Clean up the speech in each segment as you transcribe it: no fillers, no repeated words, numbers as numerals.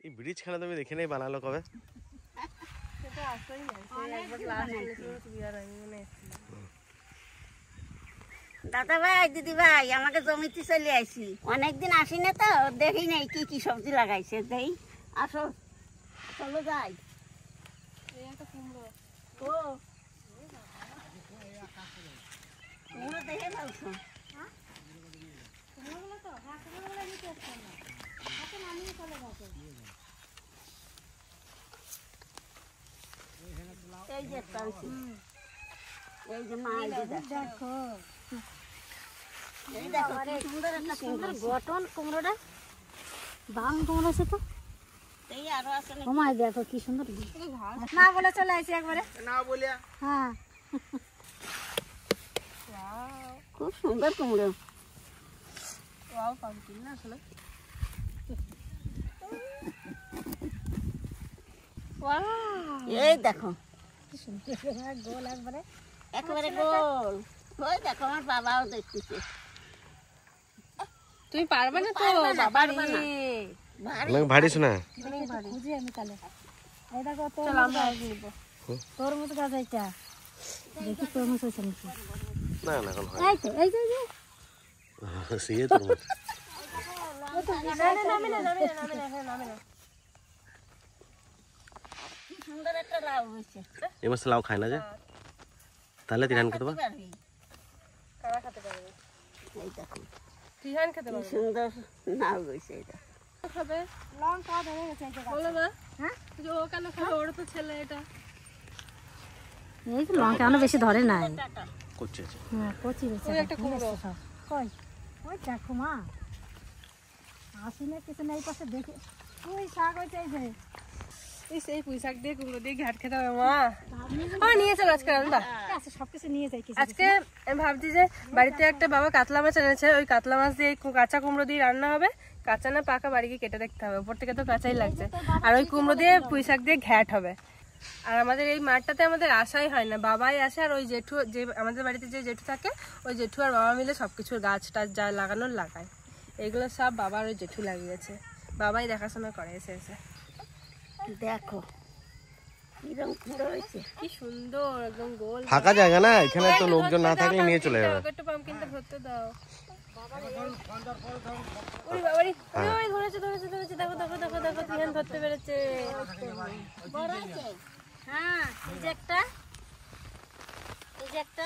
এই ব্রিজ খানা তুমি দেখে নেই বানালো কবে? দাদা ভাই দিদি ভাই আমাকে জমিতে চলে আসি, অনেকদিন আসি না তো দেখি নাই কি কি সবজি লাগাইছে। দেই আসো চলো যাই। ও কুমড়ো দেখে বলছো এই যে একটা হয়েছে, এই যে মা দেখো এই দেখো কি সুন্দর একটা সুন্দর গঠন কুমড়োটা, দাম কুমড়ো আছে তো। এই আরো আছে না, ওমা দেখো কি সুন্দর না বলে চলে আসি একবারে না বলিয়া। হ্যাঁ খুব সুন্দর কুমড়ো। ওয়াও পাম্পকিন না আসলে ওয়াও এই দেখো কি সুন্দর গোল একবারে একেবারে গোল। ওই দেখো আমার বাবাও দেখতেছে। তুমি পারবে না তো বাবা রে অনেক ভারী শোনা। খুঁজি আমি তাহলে। এই দেখো চল আমরা নিব তরমুজ গাছ এটা, দেখি তরমুজ হয়েছে নাকি। না না এখন হয় এই তো এই যে সিয়ে তো নামে না কি সুন্দর একটা লাউ হয়েছে। এই মাসে লাউ খায় না যে, তাহলে তিরান খেতে পারবা। কারা খেতে পারবে? এই দেখো তিহান খেতে কি পারবে। সুন্দর লাউ হয়েছে। এটা খাবে লঙ্কা ধরে গেছে এই জায়গা বলো না। হ্যাঁ যে ও কেন খাবে, ওর তো ছেলে এটা। এই তো লঙ্কা এখনো বেশি ধরে নাই, করছে আছে। হ্যাঁ কচি রয়েছে। ওই একটা কুমড়ো কই ওই দেখো মা আসি না কিছু নেই পাশে দেখে ওই শাক হয়েছে। এই যে এই সেই পুঁই শাক দিয়ে কুমড়ো দিয়ে ঘাট খেতে হবে মা। আমার নিয়ে চলো আজকে রান্না। আচ্ছা সবকিছু নিয়ে যাই কিছু। আজকে আমি ভাবছি যে বাড়িতে একটা বাবা কাতলা মাছ এনেছে, ওই কাতলা মাছ দিয়ে কাঁচা কুমড়ো দিয়ে রান্না হবে। কাঁচা না পাকা বাড়ি গিয়ে কেটে দেখতে হবে, উপর থেকে তো কাঁচাই লাগছে। আর ওই কুমড়ো দিয়ে পুঁই শাক দিয়ে ঘ্যাট হবে। আর আমাদের এই মাঠটাতে আমাদের আশাই হয় না, বাবাই আসে। আর ওই জেঠু যে আমাদের বাড়িতে যে জেঠু থাকে, ওই জেঠু আর বাবা মিলে সবকিছুর গাছ টাছ যা লাগানোর লাগায়। এগুলো সব বাবার ওই জেঠু লাগিয়েছে, বাবাই দেখাশোনা করে এসে এসে। দেখো কিরকম কুমড়ো হয়েছে, কি সুন্দর একদম গোল। ফাঁকা জায়গা না, এখানে তো লোকজন না থাকলে নিয়ে চলে যাবে। একটু পাম্পকিনটা ধরতে দাও। ওরে বাবারে, ওই ধরেছে ধরেছে ধরেছে, দেখো দেখো দেখো দেখো তিহান ধরতে পেরেছে। বড় হয়েছে। হ্যাঁ এই যে একটা, এই যে একটা,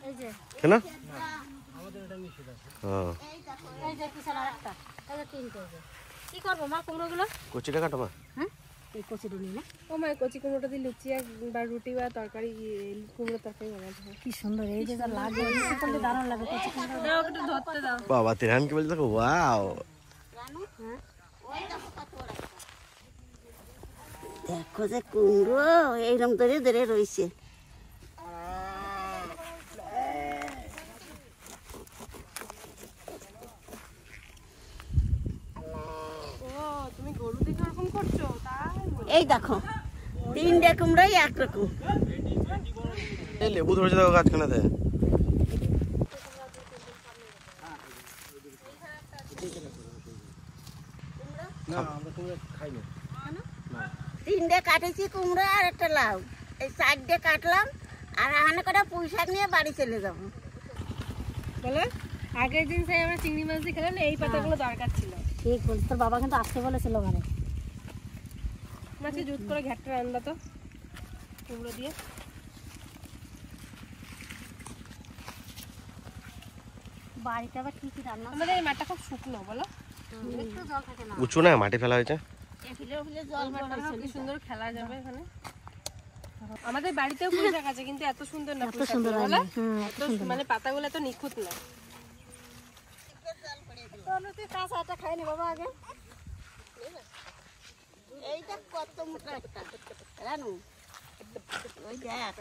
এই যে কেন? এই যে পিছনে আরেকটা, এই যে তিনটে। কি করবো মা কুমড়োগুলো? কচিটা কাটো মা। হ্যাঁ এই কচিটা নিয়ে না। ও মা কচি কুমড়োটা দিয়ে লুচি বা রুটি বা তরকারি, কুমড়ো তরকারি বানাতে হয়। কি সুন্দর এই যে যা লাগে, এই করলে দারুণ লাগে কচি কুমড়ো। দাও একটু ধরতে দাও। বাবা তিরান কি বলছে দেখো, ওয়াও দেখো যে কুমড়ো এইরকম ধরে ধরে রয়েছে। ও তুমি গরু দিকে ওরকম করছো তাই? এই দেখো তিনটে কুমড়োই একরকম। এই লেবু ধরেছে দেখো গাছখানাতে। তিনটে কাটেছি কুমড়ো আর একটা লাউ, এই চারটে কাটলাম। আর এখানে করে পুঁই শাক নিয়ে বাড়ি চলে যাবো। বলো আগের দিন সেই আমরা চিংড়ি মাছ দিয়ে খেলাম না, এই পাতাগুলো দরকার ছিল। ঠিক বলছি, তোর বাবা কিন্তু আসতে বলেছিল মানে। মাছে জুত করে ঘ্যাটটা রান্না তো কুমড়ো দিয়ে। বাড়িতে আবার কি কি রান্না? আমাদের এই মাঠটা খুব শুকনো বলো, একটু জল থাকে না। উঁচু না, মাটি ফেলা হয়েছে। জল কি সুন্দর খেলা যাবে এখানে। আমাদের বাড়িতেও পুঁই শাক আছে, কিন্তু এত সুন্দর না পুঁই শাকগুলো বলো, এত মানে পাতাগুলো এত নিখুঁত না। কাঁচাটা খাই নি বাবা আগে। এইটা কত মোটা একটা রানু, ওই দেখ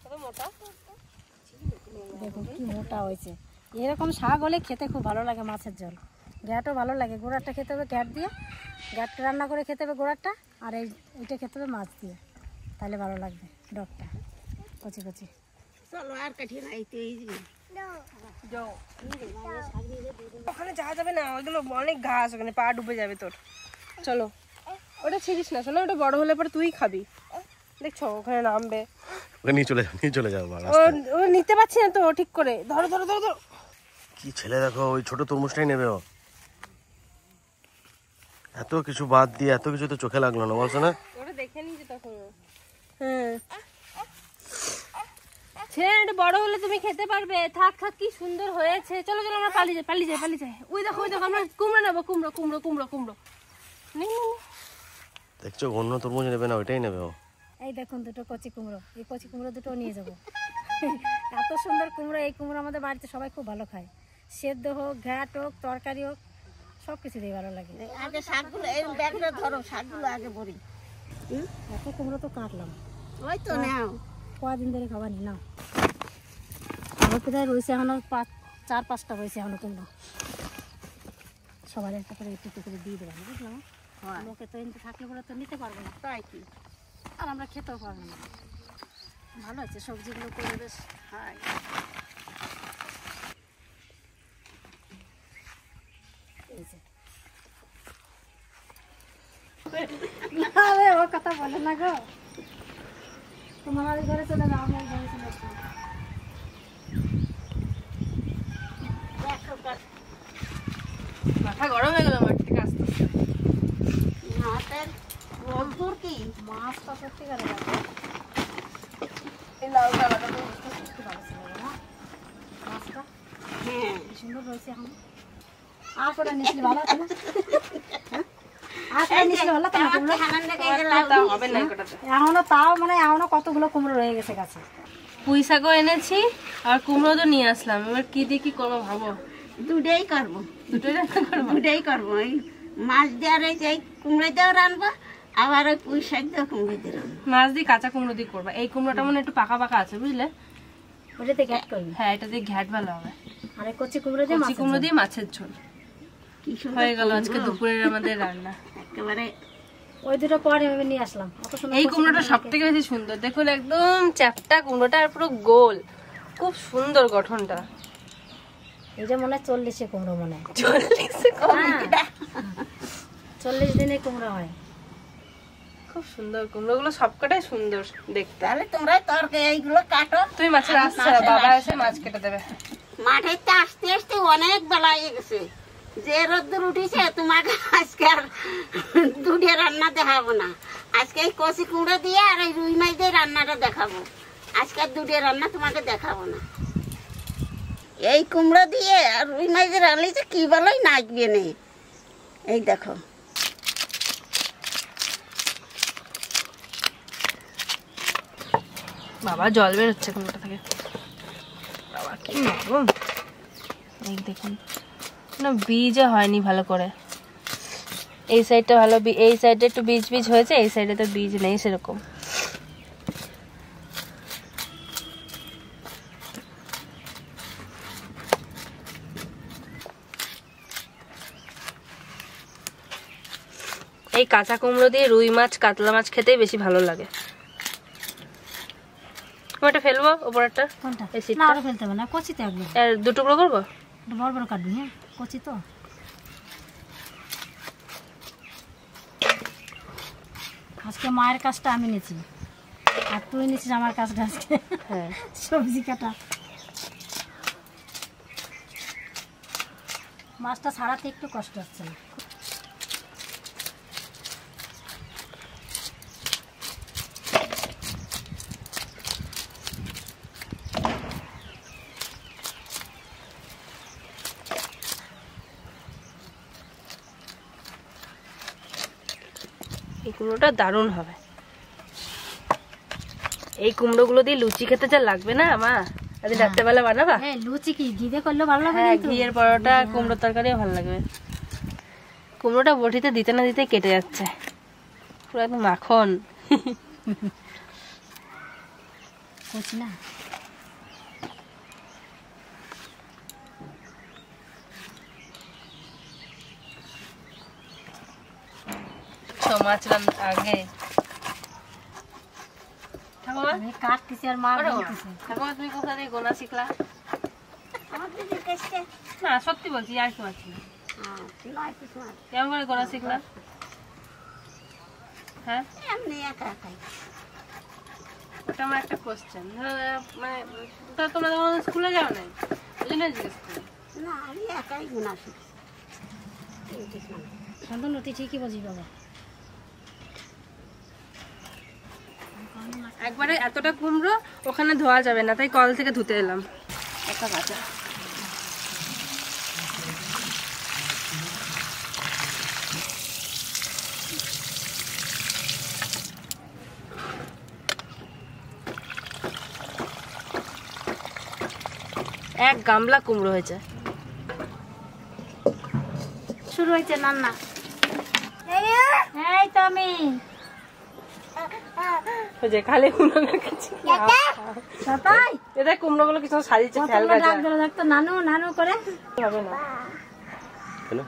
কত মোটা। দেখো কি মোটা হয়েছে। এরকম শাক হলে খেতে খুব ভালো লাগে, মাছের ঝোল। ঘ্যাটও ভালো লাগে, গোড়াটা খেতে হবে ঘ্যাট দিয়ে, ঘ্যাটটা রান্না করে খেতে হবে গোড়াটা, আর এইটা খেতে হবে মাছ দিয়ে, তাহলে ভালো লাগবে ডগটা। কচি কচি। চলো আর কাঠি নাই তো এই যে যাও ওখানে যাওয়া যাবে না, ওইগুলো অনেক ঘাস, ওখানে পা ডুবে যাবে তোর। চলো ওটা ছিড়িস না, শোনো ওটা বড় হলে পরে তুই খাবি, দেখছো ওখানে নামবে। ওকে নিয়ে চলে যাবো ও নিতে পারছি না তো ঠিক করে, ধরো ধরো ধরো ধরো। কি ছেলে দেখো, ওই ছোট তরমুজটাই নেবে ও। এত কিছু বাদ দিয়ে এত কিছু তো চোখে লাগলো না, বলছো না? ওটা দেখে নিয়েছি তখন। হ্যাঁ ছেলে এটা বড় হলে তুমি খেতে পারবে। থাক থাক, কি সুন্দর হয়েছে। চলো চলো আমরা পালিয়ে যাই পালিয়ে যাই পালিয়ে যাই। ওই দেখো আমরা কুমড়ো নেবো, কুমড়ো কুমড়ো কুমড়ো কুমড়ো। দেখছো অন্য তরমুজ নেবে না, ওইটাই নেবে ও। এই দেখুন দুটো কচি কুমড়ো, এই কচি কুমড়ো দুটো নিয়ে যাবো। এত সুন্দর কুমড়ো, এই কুমড়ো আমাদের বাড়িতে সবাই খুব ভালো খায়। সেদ্ধ হোক, ঘ্যাট হোক, তরকারি হোক, সব কিছু দিয়ে ভালো লাগে। আগে শাকগুলো এই ব্যাগটা ধরো, শাকগুলো আগে ভরি। এত কুমড়ো তো কাটলাম, ওই তো নাও, কদিন ধরে খাবার নি নাও। আরো প্রায় রয়েছে এখনো 4-5টা রয়েছে এখনো কুমড়ো। সবার একটা করে একটু করে দিয়ে দেবেন, বুঝলাম। লোকে তো এমনি থাকলে বলে তো নিতে পারবো না, তাই কি? আর আমরা খেতেও পারবো না। ভালো আছে সবজিগুলো করে বেশ। হয় ও কথা বলে না গো, তোমার ঘরে চলে যাও, আমার ঘরে চলে যাও। মাথা গরম হয়ে গেল আমার থেকে আস্তে আস্তে। মাছের রোদ্দুর কি মাছটা সত্যি গেল এই লাউ ডালাটা তো সত্যি ভালো ছিল না মাছটা, হ্যাঁ কি সুন্দর রয়েছে এখন। আর করে নিয়েছিল ভালো হতো না? আর করে নিয়েছিল ভালো হতো না কুমড়ো? তা হবে না কটাতে। এখনো তাও মানে এখনো কতগুলো কুমড়ো রয়ে গেছে গাছে। পুঁই শাকও এনেছি আর কুমড়ো তো নিয়ে আসলাম। এবার কি দিয়ে কি করবো ভাবো। দুটাই করবো, দুটোই রান্না করবো। দুটাই করবো। ওই মাছ দেওয়ার এই যে কুমড়ো দিয়েও রানবো, আবার ওই পুঁই শাক দিয়ে কুমড়ো দিয়ে রানবো। মাছ দিয়ে কাঁচা কুমড়ো দিয়ে করবা। এই কুমড়োটা মানে একটু পাকা পাকা আছে বুঝলে। ওটাতে গ্যাট করবি, হ্যাঁ এটা দিয়ে ঘ্যাট ভালো হবে। আর এই কচি কুমড়ো দিয়ে কচি কুমড়ো দিয়ে মাছের ঝোল কি সুন্দর হয়ে গেল আজকে দুপুরের আমাদের রান্না। একেবারে ওই দুটো পরে আমি নিয়ে আসলাম। অত সুন্দর এই কুমড়োটা সব থেকে বেশি সুন্দর, দেখুন একদম চ্যাপটা কুমড়োটা আর পুরো গোল, খুব সুন্দর গঠনটা। এই যে মনে হয় 40 কুমড়ো মনে হয়। 40 দিনে কুমড়ো হয়। খুব সুন্দর কুমড়োগুলো, সবকটাই সুন্দর দেখতে। তাহলে তোমরা তরকারি এইগুলো কাটো। তুমি মাছের রাস ছাড়া, বাবা এসে মাছ কেটে দেবে। মাঠের তো আসতে আসতে অনেক বেলা হয়ে গেছে, যে রোদ্দুর উঠেছে। তোমাকে আজকে আর দুধে রান্না দেখাবো না, আজকে এই কচি কুমড়ো দিয়ে আর এই রুই মাছ দিয়ে রান্নাটা দেখাবো। আজকে আর দুধে রান্না তোমাকে দেখাবো না। এই কুমড়ো দিয়ে আর রুই মাছ দিয়ে রান্না যে কি বলোই নাচবে নেই। এই দেখো বাবা জল বের হচ্ছে কুমড়োটা থেকে, বাবা কি নরম। এই দেখুন না, বীজও হয়নি ভালো করে। এই সাইডটা ভালো, এই সাইডে একটু বীজ বীজ হয়েছে, এই সাইডে তো বীজ নেই সেরকম। এই কাঁচা কুমড়ো দিয়ে রুই মাছ কাতলা মাছ খেতেই বেশি ভালো লাগে। ওটা ফেলবো ওপরটা, কোনটা? এই না শীতটা আরো ফেলতে হবে না, কচি তো একদম। আর দু টুকরো করবো। বড় বড় কাটবি, হ্যাঁ কচি তো। আজকে মায়ের কাজটা আমি নিয়েছি আর তুই নিয়েছিস আমার কাজটা আজকে। হ্যাঁ সবজি কাটা, মাছটা ছাড়াতে একটু কষ্ট হচ্ছে না। এই কুমড়োটা দারুণ হবে। এই কুমড়োগুলো দিয়ে লুচি খেতে যা লাগবে না মা, আজ রাত্রেবেলা বানাবা। হ্যাঁ লুচি কি ঘি দিয়ে করলে ভালো লাগবে। হ্যাঁ কিন্তু ঘিয়ের পরোটা কুমড়োর তরকারিও ভালো লাগবে। কুমড়োটা বটিতে দিতে না দিতে কেটে যাচ্ছে, পুরো একদম মাখন। কচি না, মাছ রান্নার আগে ঠাকুর ঠাকুমা আমি কাটতেছি আর মা বলতেছে। ঠাকুমা তুমি কোথা থেকে গোনা শিখলা? আমার দিদি কেসে না সত্যি বলছি, আর কি পারছি না। নয় কিছু আর কেমন করে গোনা শিখলা? হ্যাঁ, এমনি একা একাই। ওটা আমার একটা কোশ্চেন। মানে তা তোমরা যখন স্কুলে যাও নাই, ওই জন্য জিজ্ঞেস করি। না আমি একাই গুণা শিখছি। শান্তনু তুই ঠিকই বলছিস বাবা। একবারে এতটা কুমড়ো ওখানে ধোয়া যাবে না, তাই কল থেকে ধুতে এলাম। একটা বাচ্চা এক গামলা কুমড়ো হয়েছে। শুরু হয়েছে রান্না। এই তো আমি যে খালি কুমড়ো খাচ্ছি। সবাই এটা কুমড়ো গুলো কিছু সাজিয়েছে, খেয়াল ডাক রাখা ধরে দেখতো নানু নানু করে। হবে না। কেন?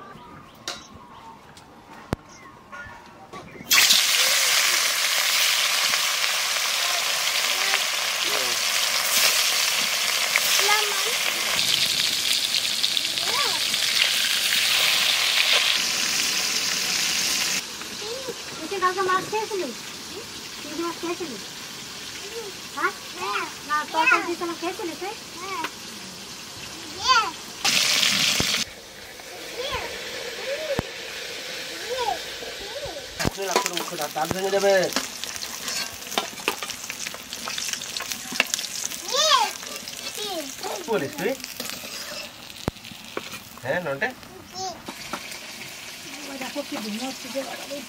তুই কালকে মাছ খেয়েছিলি? চিংড়ি মাছ খেয়েছিলি? হ্যাঁ না তরকারি দিয়ে তোমার খেয়েছিলি তুই? দাঁত ভেঙে যাবে। কি বলিস তুই? হ্যাঁ নটে দেখো কি ভিন্ন হচ্ছে যে বাবা রে।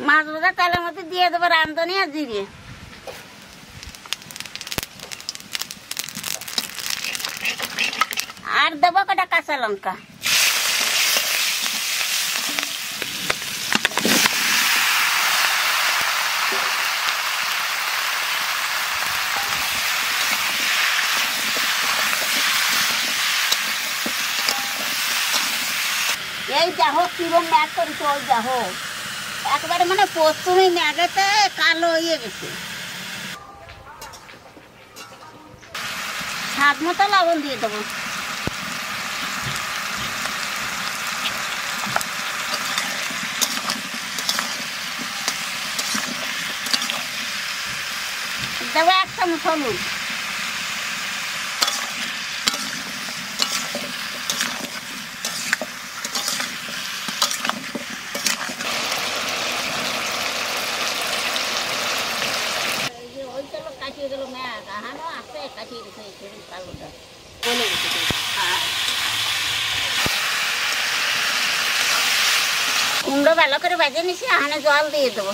মাছ ভাজা তেলের মধ্যে দিয়ে দেবো রাঁধুনি আর জিরে। আর দেবো কটা কাঁচা লঙ্কা। এই দেখো কিরম ম্যাগ করেছে, ওই দেখো একবারে মানে প্রথমে ম্যাগেতে কালো হয়ে গেছে। স্বাদ মতো লবণ দিয়ে দেবো। দেবো 1 চামচ হলুদ। কাটিয়ে গেল ম্যাগ, আহানো আছে কাটিয়ে গেছে কালোটা বলে গেছে। কুমড়ো ভালো করে ভেজে নিছি, আহানে জল দিয়ে দেবো।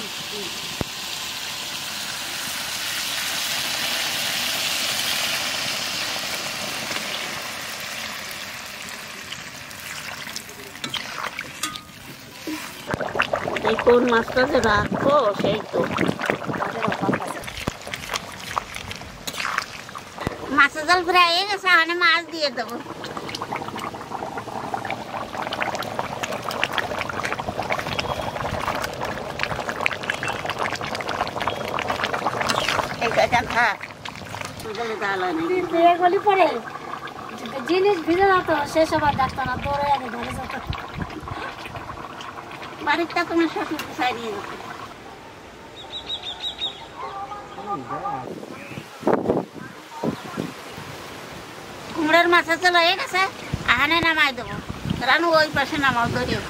এই কোন মাছটা যে রাখবো সেই তো মাছের জল প্রায় হয়ে গেছে, আহানে মাছ দিয়ে দেবো। জিনিস ভিজে যেত সেসব আর ডাক্তার না, দৌড়ে আগে ধরে যেত। বাড়িটা তোমার শ্বশুর সারিয়ে যেত। কুমড়োর মাছের জল হয়ে গেছে, আহানে নামাই দেবো। রানু ওই পাশে নামাও ধরিও।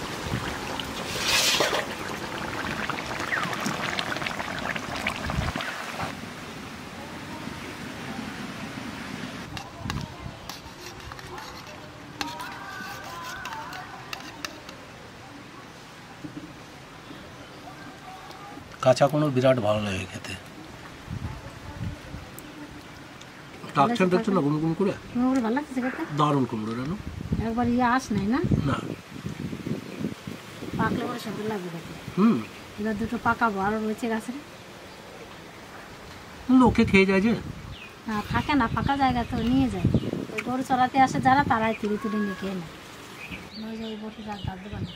কাঁচা কুমড়ো বিরাট ভালো লাগে খেতে। টাকছেন টাকছেন না গুমগুম করে, কুমড়ো ভালো লাগছে খেতে। দারুণ কুমড়ো। জানো একবার আস নাই না না পাকলে পরে সুন্দর লাগবে দেখতে। হুম, এবার দুটো পাকাবো, আরও রয়েছে গাছে। লোকে খেয়ে যায় যে। না থাকে না, ফাঁকা জায়গা তো নিয়ে যায়। ওই গরু চড়াতে আসে যারা, তারাই তুলে তুলে নিয়ে খেয়ে নেয়। ওই যে ওই বটি রাখ দেবে না।